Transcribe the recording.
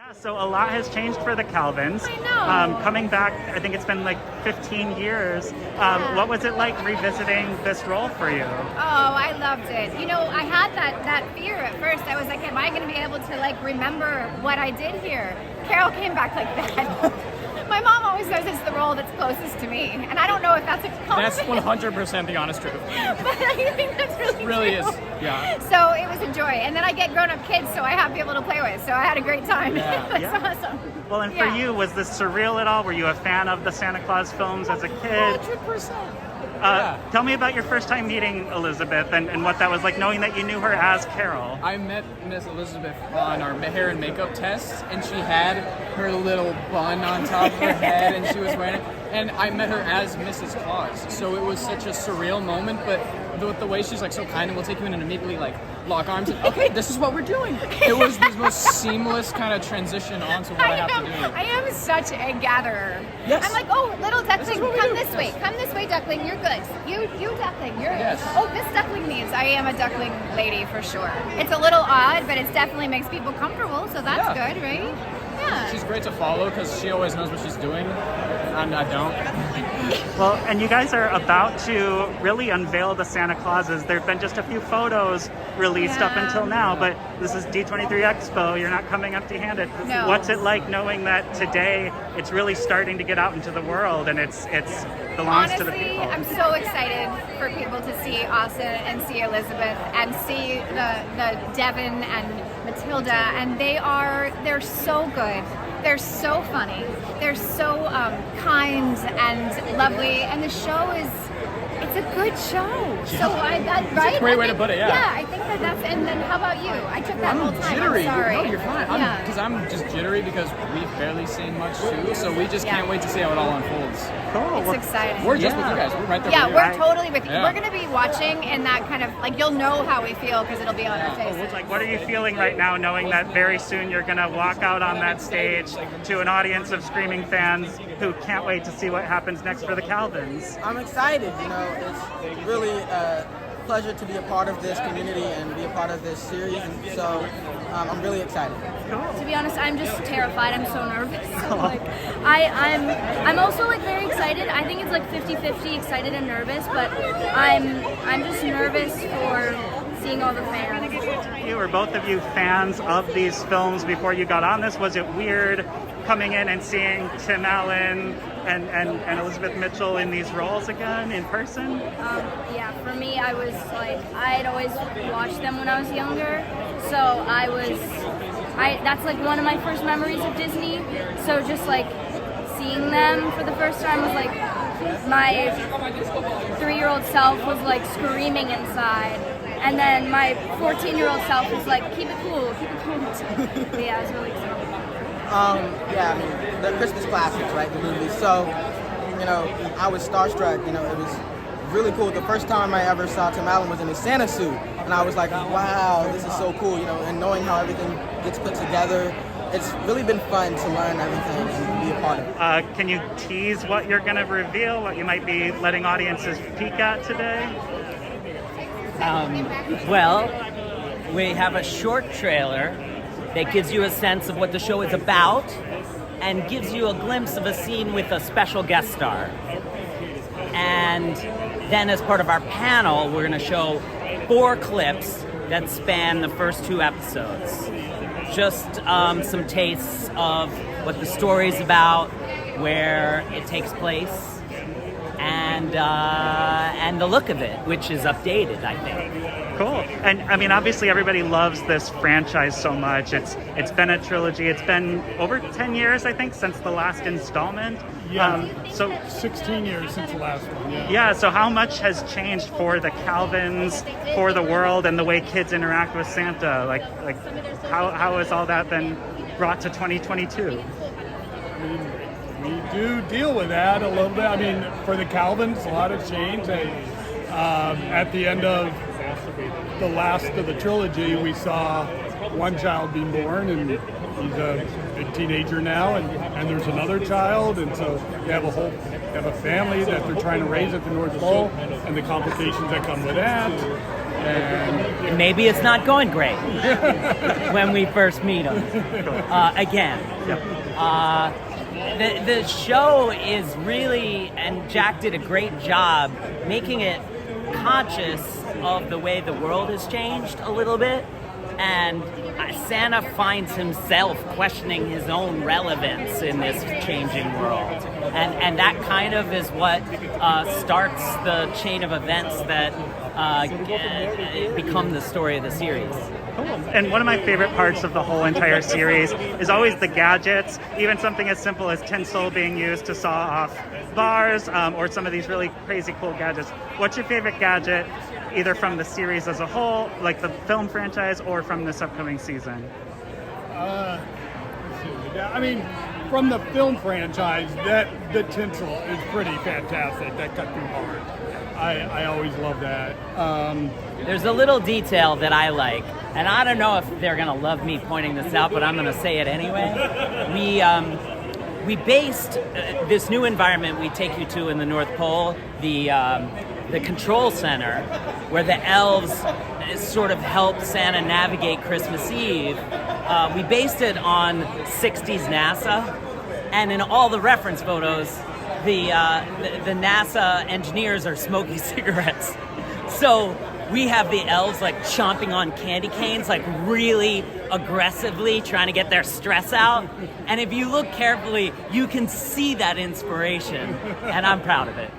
Yeah, so a lot has changed for the Calvins. I know. Coming back, I think it's been like 15 years. What was it like revisiting this role for you? Oh, I loved it. You know, I had that fear at first. I was like, am I going to be able to like remember what I did here? Carol came back like that. My mom always says it's the role that's closest to me, and I don't know if that's a compliment. That's 100% the honest truth. But I think that's really It true. is, yeah. So it was a joy, and then I get grown-up kids, so I have people to play with. So I had a great time. Yeah. It was awesome. Well, and for you, was this surreal at all? Were you a fan of the Santa Claus films as a kid? 100%. Tell me about your first time meeting Elizabeth and what that was like, knowing that you knew her as Carol. I met Miss Elizabeth on our hair and makeup tests, and she had her little bun on top of her head, and she was wearing it. And I met her as Mrs. Claus, so it was such a surreal moment. But the way she's like so kind and will take you in and immediately like lock arms and okay, this is what we're doing. It was the most seamless kind of transition onto what I have to do. I am such a gatherer. Yes. I'm like, oh, little duckling, what we come do. this way. Come this way, duckling. You're good. You duckling. You're. Yes. Oh, this duckling needs. I am a duckling lady for sure. It's a little odd, but it definitely makes people comfortable. So that's Yeah. good, right? Yeah. She's great to follow because she always knows what she's doing, and I don't. Well, and you guys are about to really unveil the Santa Clauses. There have been just a few photos released up Yeah. until now, but this is D23 Expo. You're not coming empty-handed. No. What's it like knowing that today it's really starting to get out into the world and it's belongs to the Honestly, people? I'm so excited for people to see Austin and see Elizabeth and see the Devin and Matilda, and they're so good. They're so funny. They're so kind and lovely, and the show it's a good show. So right? It's a great way to put it, yeah. Yeah, I think that's. And then how about you? I took that whole time. Jittery. I'm sorry. No, you're fine. Yeah. Because I'm just jittery because we've barely seen much too, so we just can't wait to see how it all unfolds. Cool. It's exciting. We're just with you guys. We're right there Yeah, with you. we're totally with you. Yeah. We're going to be watching in that kind of, like, you'll know how we feel because it'll be on our faces. Like, what are you feeling right now, knowing that very soon you're going to walk out on that stage to an audience of screaming fans who can't wait to see what happens next for the Calvins? I'm excited. You know, it's really a pleasure to be a part of this community and be a part of this series, and so I'm really excited. To be honest, I'm just terrified. I'm so nervous. Like, I'm also like very excited. I think it's like 50-50 excited and nervous, but I'm just nervous for seeing all the fans. You were both of you fans of these films before you got on this? Was it weird coming in and seeing Tim Allen and Elizabeth Mitchell in these roles again in person? Yeah, for me, I was like, I'd always watched them when I was younger, so that's like one of my first memories of Disney. So just like seeing them for the first time was like, my 3-year-old self was like screaming inside. And then my 14-year-old self was like, keep it cool. But yeah, I was really excited. Yeah, I mean, the Christmas classics, right, the movies. So, you know, I was starstruck. You know, it was really cool. The first time I ever saw Tim Allen was in a Santa suit, and I was like, wow, this is so cool. You know, and knowing how everything gets put together, it's really been fun to learn everything and be a part of it. Can you tease what you're going to reveal, what you might be letting audiences peek at today? Well, we have a short trailer that gives you a sense of what the show is about and gives you a glimpse of a scene with a special guest star. And then as part of our panel, we're going to show 4 clips that span the first 2 episodes. Just some tastes of what the story's about, where it takes place, and the look of it, which is updated, I think. Cool. And I mean, obviously everybody loves this franchise so much. It's been a trilogy. It's been over 10 years, I think, since the last installment. Yeah. So 16 years since the last one. Yeah. yeah, so how much has changed for the Calvins, for the world, and the way kids interact with Santa? Like how has all that been brought to 2022? We do deal with that a little bit. I mean, for the Calvins, a lot has changed. At the end of the last of the trilogy, we saw one child being born, and he's a teenager now, and there's another child, and so they have a family that they're trying to raise at the North Pole, and the complications that come with that. And Maybe it's not going great when we first meet him again. The show is really, and Jack did a great job making it conscious of the way the world has changed a little bit, and Santa finds himself questioning his own relevance in this changing world, and that kind of is what starts the chain of events that become the story of the series. Cool. And one of my favorite parts of the whole entire series is always the gadgets, even something as simple as tinsel being used to saw off bars, or some of these really crazy cool gadgets. What's your favorite gadget, either from the series as a whole, like the film franchise, or from this upcoming season? let's see. I mean, from the film franchise, that the tinsel is pretty fantastic. That cut through hard. I always love that. There's a little detail that I like, and I don't know if they're gonna love me pointing this out, but I'm gonna say it anyway. We based this new environment we take you to in the North Pole, the control center, where the elves sort of help Santa navigate Christmas Eve. We based it on 60s NASA, and in all the reference photos, the NASA engineers are smoking cigarettes. So we have the elves like chomping on candy canes, like really aggressively trying to get their stress out. And if you look carefully, you can see that inspiration, and I'm proud of it.